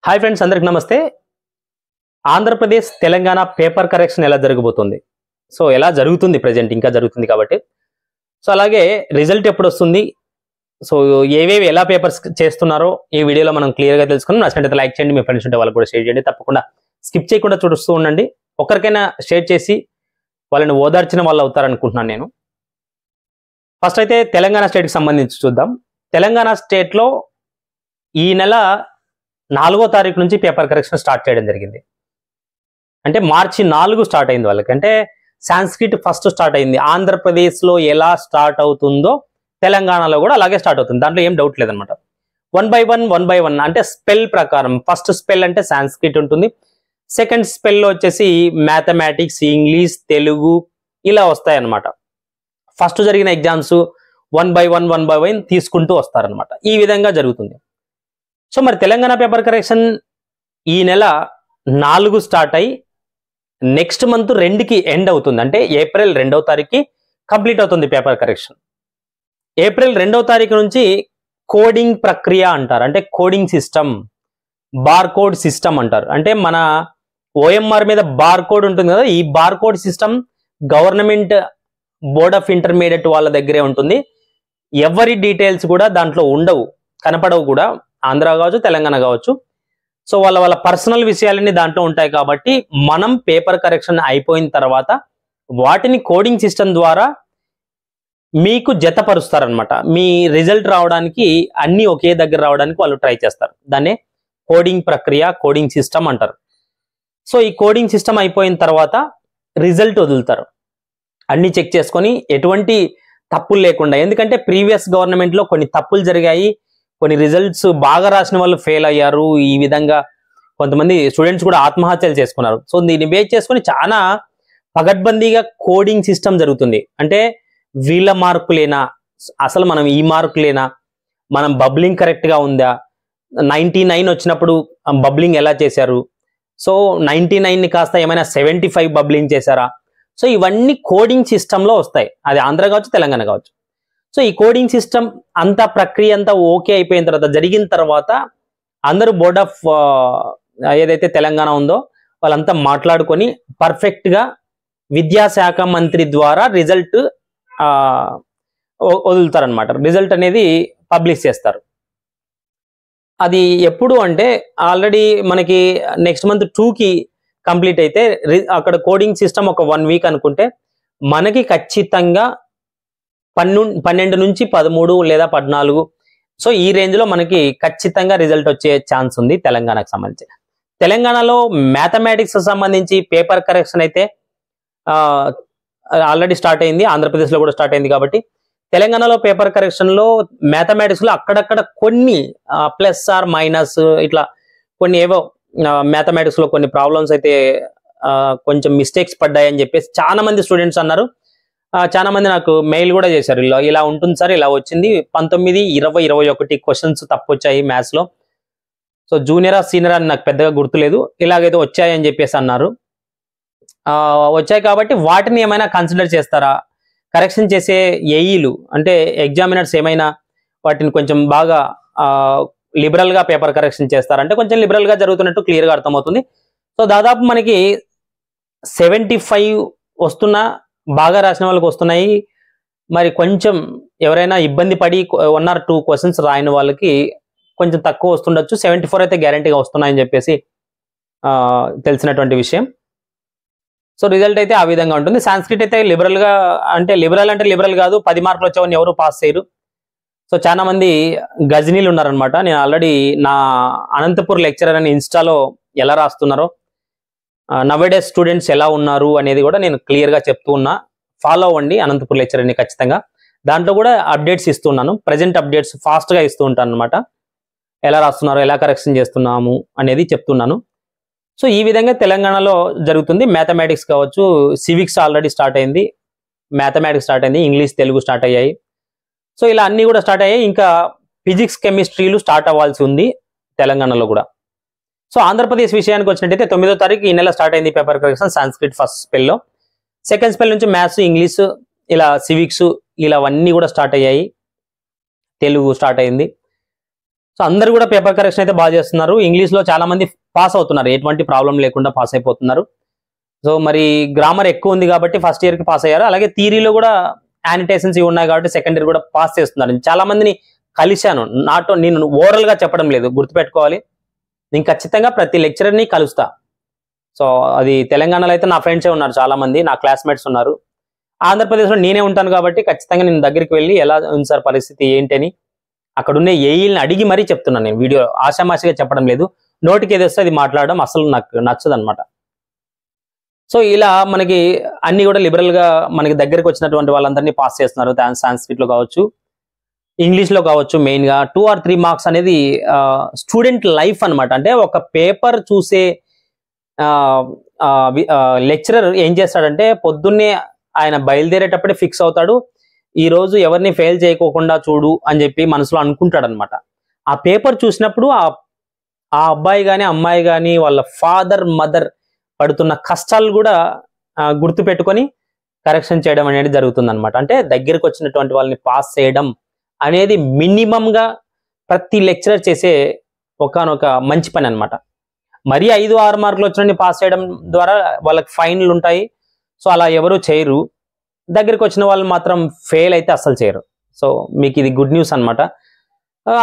Hi friends, అందరికి నమస్తే. Andhra Pradesh Telangana paper correction ఎలా జరగబోతుంది? సో ఎలా జరుగుతుంది, ప్రెజెంట్ ఇంకా జరుగుతుంది కాబట్టి. సో అలాగే రిజల్ట్ ఎప్పుడు వస్తుంది, సో ఏవేవి ఎలా పేపర్స్ చేస్తున్నారో ఈ వీడియోలో మనం క్లియర్గా తెలుసుకుని నచ్చినట్లయితే లైక్ చేయండి, మీ ఫ్రెండ్స్ ఉంటే వాళ్ళకి కూడా షేర్ చేయండి. తప్పకుండా స్కిప్ చేయకుండా చూస్తూ ఉండండి. ఒకరికైనా షేర్ చేసి వాళ్ళని ఓదార్చిన వాళ్ళు అవుతారనుకుంటున్నాను నేను. ఫస్ట్ అయితే తెలంగాణ స్టేట్కి సంబంధించి చూద్దాం. తెలంగాణ స్టేట్లో ఈ నెల 4వ తారీఖు నుంచి పేపర్ కరెక్షన్ స్టార్ట్ చేయడం జరిగింది. అంటే మార్చి 4 స్టార్ట్ అయింది వాళ్ళకి. అంటే సాంస్క్రిట్ ఫస్ట్ స్టార్ట్ అయింది. ఆంధ్రప్రదేశ్లో ఎలా స్టార్ట్ అవుతుందో తెలంగాణలో కూడా అలాగే స్టార్ట్ అవుతుంది, దాంట్లో ఏం డౌట్ లేదనమాట. 1 by 1 అంటే స్పెల్ ప్రకారం ఫస్ట్ స్పెల్ అంటే సాంస్క్రిట్ ఉంటుంది, సెకండ్ స్పెల్లో వచ్చేసి మ్యాథమెటిక్స్, ఇంగ్లీష్, తెలుగు ఇలా వస్తాయి అన్నమాట. ఫస్ట్ జరిగిన ఎగ్జామ్స్ 1 by 1 తీసుకుంటూ వస్తారనమాట. ఈ విధంగా జరుగుతుంది. సో మరి తెలంగాణ పేపర్ కరెక్షన్ ఈ నెల 4 స్టార్ట్ అయ్యి నెక్స్ట్ మంత్ 2కి ఎండ్ అవుతుంది. అంటే ఏప్రిల్ 2వ తారీఖుకి కంప్లీట్ అవుతుంది పేపర్ కరెక్షన్. ఏప్రిల్ 2వ తారీఖు నుంచి కోడింగ్ ప్రక్రియ అంటారు. అంటే కోడింగ్ సిస్టమ్, బార్కోడ్ సిస్టమ్ అంటారు. అంటే మన ఓఎంఆర్ మీద బార్కోడ్ ఉంటుంది కదా, ఈ barcode system government board of intermediate వాళ్ళ దగ్గరే ఉంటుంది. ఎవరి డీటెయిల్స్ కూడా దాంట్లో ఉండవు, కనపడవు కూడా, ఆంధ్ర కావచ్చు తెలంగాణ కావచ్చు. సో వాళ్ళ పర్సనల్ విషయాలన్నీ దాంట్లో ఉంటాయి. కాబట్టి మనం పేపర్ కరెక్షన్ అయిపోయిన తర్వాత వాటిని కోడింగ్ సిస్టమ్ ద్వారా మీకు జతపరుస్తారనమాట. మీ రిజల్ట్ రావడానికి అన్ని ఒకే దగ్గర రావడానికి వాళ్ళు ట్రై చేస్తారు. దాన్నే కోడింగ్ ప్రక్రియ, కోడింగ్ సిస్టమ్ అంటారు. సో ఈ కోడింగ్ సిస్టమ్ అయిపోయిన తర్వాత రిజల్ట్ వదులుతారు, అన్ని చెక్ చేసుకొని ఎటువంటి తప్పులు లేకుండా. ఎందుకంటే ప్రీవియస్ గవర్నమెంట్లో కొన్ని తప్పులు జరిగాయి, కొన్ని రిజల్ట్స్ బాగా రాసిన వాళ్ళు ఫెయిల్ అయ్యారు. ఈ విధంగా కొంతమంది స్టూడెంట్స్ కూడా ఆత్మహత్యలు చేసుకున్నారు. సో దీన్ని బేస్ చేసుకొని చాలా పగడ్బందీగా కోడింగ్ సిస్టమ్ జరుగుతుంది. అంటే వీళ్ళ మార్కులేనా, అసలు మనం ఈ మార్కులేనా, మనం బబ్లింగ్ కరెక్ట్గా ఉందా, 99 వచ్చినప్పుడు బబ్లింగ్ ఎలా చేశారు, సో 99ని కాస్త ఏమైనా 75 బబ్లింగ్ చేశారా. సో ఇవన్నీ కోడింగ్ సిస్టంలో వస్తాయి. అది ఆంధ్ర కావచ్చు తెలంగాణ కావచ్చు. సో ఈ కోడింగ్ సిస్టమ్ అంతా ప్రక్రియ అంతా ఓకే అయిపోయిన తర్వాత, జరిగిన తర్వాత అందరూ బోర్డ్ ఆఫ్ ఏదైతే తెలంగాణ ఉందో వాళ్ళంతా మాట్లాడుకొని పర్ఫెక్ట్గా విద్యాశాఖ మంత్రి ద్వారా రిజల్ట్ వదులుతారనమాట. రిజల్ట్ అనేది పబ్లిష్ చేస్తారు. అది ఎప్పుడు అంటే ఆల్రెడీ మనకి నెక్స్ట్ మంత్ 2కి కంప్లీట్ అయితే అక్కడ కోడింగ్ సిస్టమ్ ఒక 1 వీక్ అనుకుంటే మనకి ఖచ్చితంగా 12 నుంచి 13 లేదా 14, సో ఈ రేంజ్లో మనకి ఖచ్చితంగా రిజల్ట్ వచ్చే ఛాన్స్ ఉంది తెలంగాణకు సంబంధించి. తెలంగాణలో మ్యాథమెటిక్స్ సంబంధించి పేపర్ కరెక్షన్ అయితే ఆల్రెడీ స్టార్ట్ అయింది, ఆంధ్రప్రదేశ్లో కూడా స్టార్ట్ అయింది. కాబట్టి తెలంగాణలో పేపర్ కరెక్షన్లో మ్యాథమెటిక్స్లో అక్కడక్కడ కొన్ని ప్లస్ ఆర్ మైనస్ ఇట్లా కొన్ని ఏవో మ్యాథమెటిక్స్లో కొన్ని ప్రాబ్లమ్స్ అయితే కొంచెం మిస్టేక్స్ పడ్డాయని చెప్పేసి చాలా మంది స్టూడెంట్స్ అన్నారు. చాలా మంది నాకు మెయిల్ కూడా చేశారు, ఇలా ఉంటుంది సార్, ఇలా వచ్చింది 19, 20, 21 క్వశ్చన్స్ తప్పు వచ్చాయి మ్యాథ్స్లో. సో జూనియరా సీనియరా అని నాకు పెద్దగా గుర్తులేదు, ఇలాగైతే వచ్చాయని చెప్పేసి అన్నారు. వచ్చాయి కాబట్టి వాటిని ఏమైనా కన్సిడర్ చేస్తారా, కరెక్షన్ చేసే ఏఈలు అంటే ఎగ్జామినర్స్ ఏమైనా వాటిని కొంచెం బాగా లిబరల్గా పేపర్ కరెక్షన్ చేస్తారంటే కొంచెం లిబరల్గా జరుగుతున్నట్టు క్లియర్గా అర్థమవుతుంది. సో దాదాపు మనకి 75 వస్తున్నా బాగా రాసిన వాళ్ళకి వస్తున్నాయి. మరి కొంచెం ఎవరైనా ఇబ్బంది పడి 1 or 2 క్వశ్చన్స్ రాయని వాళ్ళకి కొంచెం తక్కువ వస్తుండొచ్చు. 74 అయితే గ్యారంటీగా వస్తున్నాయని చెప్పేసి తెలిసినటువంటి విషయం. సో రిజల్ట్ అయితే ఆ విధంగా ఉంటుంది. సాంస్క్రిట్ అయితే లిబరల్గా, అంటే లిబరల్ కాదు, 10 మార్కులు వచ్చేవని ఎవరు పాస్ చేయరు. సో చాలా మంది గజనీలు ఉన్నారనమాట. నేను ఆల్రెడీ నా అనంతపూర్ లెక్చరర్ అని ఇన్స్టాలో ఎలా రాస్తున్నారో, నవేడేస్ స్టూడెంట్స్ ఎలా ఉన్నారు అనేది కూడా నేను క్లియర్గా చెప్తూ ఉన్నా. ఫాలో అవ్వండి అనంతపూర్ లెక్చరర్ని ఖచ్చితంగా. దాంట్లో కూడా అప్డేట్స్ ఇస్తున్నాను, ప్రజెంట్ అప్డేట్స్ ఫాస్ట్గా ఇస్తూ ఉంటాను అనమాట. ఎలా రాస్తున్నారు, ఎలా కరెక్షన్ చేస్తున్నాము అనేది చెప్తున్నాను. సో ఈ విధంగా తెలంగాణలో జరుగుతుంది. మ్యాథమెటిక్స్ కావచ్చు, సివిక్స్ ఆల్రెడీ స్టార్ట్ అయింది, మ్యాథమెటిక్స్ స్టార్ట్ అయింది, ఇంగ్లీష్, తెలుగు స్టార్ట్ అయ్యాయి. సో ఇలా అన్నీ కూడా స్టార్ట్ అయ్యాయి. ఇంకా ఫిజిక్స్, కెమిస్ట్రీలు స్టార్ట్ అవ్వాల్సి ఉంది తెలంగాణలో కూడా. సో ఆంధ్రప్రదేశ్ విషయానికి వచ్చినట్టయితే 9వ తారీఖు ఈ నెల స్టార్ట్ అయింది పేపర్ కరెక్షన్. సాంస్క్రిట్ ఫస్ట్ స్పెల్లో, సెకండ్ స్పెల్ నుంచి మ్యాథ్స్, ఇంగ్లీష్, ఇలా సివిక్స్ ఇలా అవన్నీ కూడా స్టార్ట్ అయ్యాయి. తెలుగు స్టార్ట్ అయింది. సో అందరు కూడా పేపర్ కరెక్షన్ అయితే బాగా చేస్తున్నారు. ఇంగ్లీష్లో చాలా మంది పాస్ అవుతున్నారు, ఎటువంటి ప్రాబ్లం లేకుండా పాస్ అయిపోతున్నారు. సో మరి గ్రామర్ ఎక్కువ ఉంది కాబట్టి ఫస్ట్ ఇయర్కి పాస్ అయ్యారు. అలాగే థియరీలో కూడా యానిటేషన్స్ ఇవి ఉన్నాయి కాబట్టి సెకండ్ ఇయర్ కూడా పాస్ చేస్తున్నారు. చాలా మందిని కలిశాను, నేను ఓవరాల్గా చెప్పడం లేదు, గుర్తుపెట్టుకోవాలి. నేను ఖచ్చితంగా ప్రతి లెక్చరర్ని కలుస్తా. సో అది తెలంగాణలో అయితే నా ఫ్రెండ్సే ఉన్నారు, చాలా మంది నా క్లాస్మేట్స్ ఉన్నారు. ఆంధ్రప్రదేశ్లో నేనే ఉంటాను కాబట్టి ఖచ్చితంగా నేను దగ్గరికి వెళ్ళి ఎలా ఉంది సార్ పరిస్థితి ఏంటని అక్కడున్న ఏఈల్ని అడిగి మరీ చెప్తున్నాను. నేను వీడియో ఆషామాషిగా చెప్పడం లేదు, నోటికి ఏది వస్తే అది మాట్లాడడం అసలు నాకు నచ్చదు అనమాట. సో ఇలా మనకి అన్ని కూడా లిబరల్గా మనకి దగ్గరికి వచ్చినటువంటి వాళ్ళందరినీ పాస్ చేస్తున్నారు. సాంస్క్రిట్లో కావచ్చు, ఇంగ్లీష్లో కావచ్చు. మెయిన్గా 2 or 3 మార్క్స్ అనేది స్టూడెంట్ లైఫ్ అనమాట. అంటే ఒక పేపర్ చూసే లెక్చరర్ ఏం చేస్తాడంటే పొద్దున్నే ఆయన బయలుదేరేటప్పుడే ఫిక్స్ అవుతాడు, ఈ రోజు ఎవరిని ఫెయిల్ చేయకోకుండా చూడు అని చెప్పి మనసులో అనుకుంటాడు అనమాట. ఆ పేపర్ చూసినప్పుడు ఆ అబ్బాయి కానీ అమ్మాయి కానీ వాళ్ళ ఫాదర్ మదర్ పడుతున్న కష్టాలు కూడా గుర్తు పెట్టుకొని కరెక్షన్ చేయడం అనేది జరుగుతుంది అనమాట. అంటే దగ్గరకు వచ్చినటువంటి వాళ్ళని పాస్ చేయడం అనేది మినిమంగా ప్రతి లెక్చరర్ చేసే ఒకనొక మంచి పని అనమాట. మరీ 5-6 మార్కులు వచ్చిన పాస్ చేయడం ద్వారా వాళ్ళకి ఫైన్లు ఉంటాయి. సో అలా ఎవరు చేయరు. దగ్గరికి వచ్చిన వాళ్ళు మాత్రం ఫెయిల్ అయితే అస్సలు చేయరు. సో మీకు ఇది గుడ్ న్యూస్ అనమాట.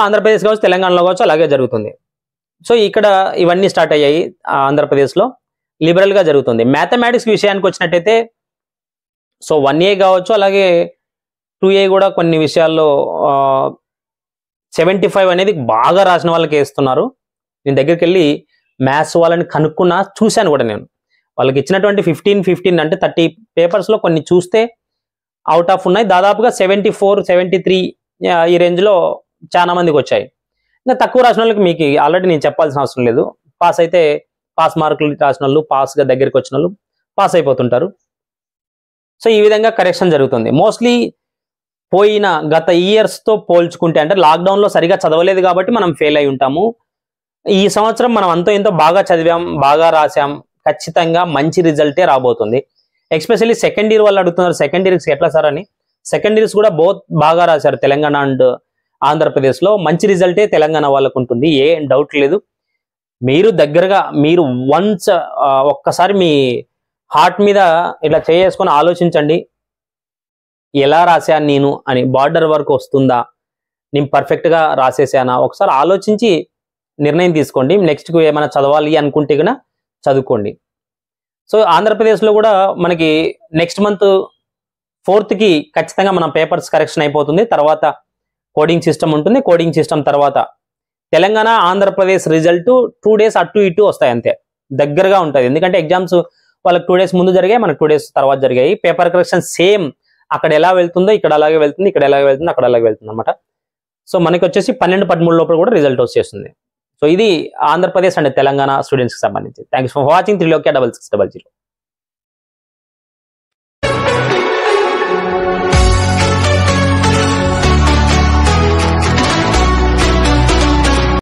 ఆంధ్రప్రదేశ్ కావచ్చు, తెలంగాణలో కావచ్చు అలాగే జరుగుతుంది. సో ఇక్కడ ఇవన్నీ స్టార్ట్ అయ్యాయి. ఆంధ్రప్రదేశ్లో లిబరల్గా జరుగుతుంది. మ్యాథమెటిక్స్ విషయానికి వచ్చినట్టయితే సో 1A కావచ్చు, అలాగే 2A కూడా కొన్ని విషయాల్లో 75 అనేది బాగా రాసిన వాళ్ళకి వేస్తున్నారు. నేను దగ్గరికి వెళ్ళి మ్యాథ్స్ వాళ్ళని కనుక్కున్నా, చూశాను కూడా నేను. వాళ్ళకి ఇచ్చినటువంటి 15 అంటే 30 పేపర్స్లో కొన్ని చూస్తే అవుట్ ఆఫ్ ఉన్నాయి. దాదాపుగా 74, 73 ఈ రేంజ్లో చాలా మందికి వచ్చాయి. ఇంకా తక్కువ రాసిన వాళ్ళకి మీకు ఆల్రెడీ నేను చెప్పాల్సిన అవసరం లేదు. పాస్ అయితే పాస్ మార్కులు రాసిన వాళ్ళు, పాస్గా దగ్గరికి వచ్చిన వాళ్ళు పాస్ అయిపోతుంటారు. సో ఈ విధంగా కరెక్షన్ జరుగుతుంది. మోస్ట్లీ పోయిన గత ఇయర్స్తో పోల్చుకుంటే, అంటే లాక్డౌన్లో సరిగా చదవలేదు కాబట్టి మనం ఫెయిల్ అయి ఉంటాము. ఈ సంవత్సరం మనం అంతో ఎంతో బాగా చదివాం, బాగా రాసాం, ఖచ్చితంగా మంచి రిజల్టే రాబోతుంది. ఎస్పెషల్లీ సెకండ్ ఇయర్ వాళ్ళు అడుగుతున్నారు, సెకండ్ ఇయర్స్ ఎట్లా సార్ అని. సెకండ్ ఇయర్స్ కూడా బాగా రాశారు తెలంగాణ అండ్ ఆంధ్రప్రదేశ్లో. మంచి రిజల్టే తెలంగాణ వాళ్ళకు ఉంటుంది, ఏం డౌట్ లేదు. మీరు దగ్గరగా మీరు వన్స్ ఒక్కసారి మీ హార్ట్ మీద ఇట్లా చేసుకొని ఆలోచించండి, ఎలా రాశాను నేను అని. బార్డర్ వరకు వస్తుందా, నేను పర్ఫెక్ట్గా రాసేసానా, ఒకసారి ఆలోచించి నిర్ణయం తీసుకోండి. నెక్స్ట్కి ఏమైనా చదవాలి అనుకుంటే కన్నా చదువుకోండి. సో ఆంధ్రప్రదేశ్లో కూడా మనకి నెక్స్ట్ మంత్ 4th ఖచ్చితంగా మన పేపర్స్ కరెక్షన్ అయిపోతుంది. తర్వాత కోడింగ్ సిస్టమ్ ఉంటుంది. కోడింగ్ సిస్టమ్ తర్వాత తెలంగాణ ఆంధ్రప్రదేశ్ రిజల్ట్ 2 days అటు ఇటు వస్తాయి, అంతే. దగ్గరగా ఉంటుంది. ఎందుకంటే ఎగ్జామ్స్ వాళ్ళకి 2 days ముందు జరిగాయి, మనకు 2 days తర్వాత జరిగాయి. పేపర్ కరెక్షన్ సేమ్ అక్కడ ఎలా వెళ్తుందో ఇక్కడ అలాగే వెళ్తుంది, ఇక్కడ ఎలాగే వెళ్తుంది, అక్కడ అలాగే వెళ్తుంది అనమాట. సో మనకి వచ్చేసి 12-13 లోపల కూడా రిజల్ట్ వచ్చేస్తుంది. సో ఇది ఆంధ్రప్రదేశ్ అండ్ తెలంగాణ స్టూడెంట్స్కి సంబంధించి. Thanks for watching. 3 600.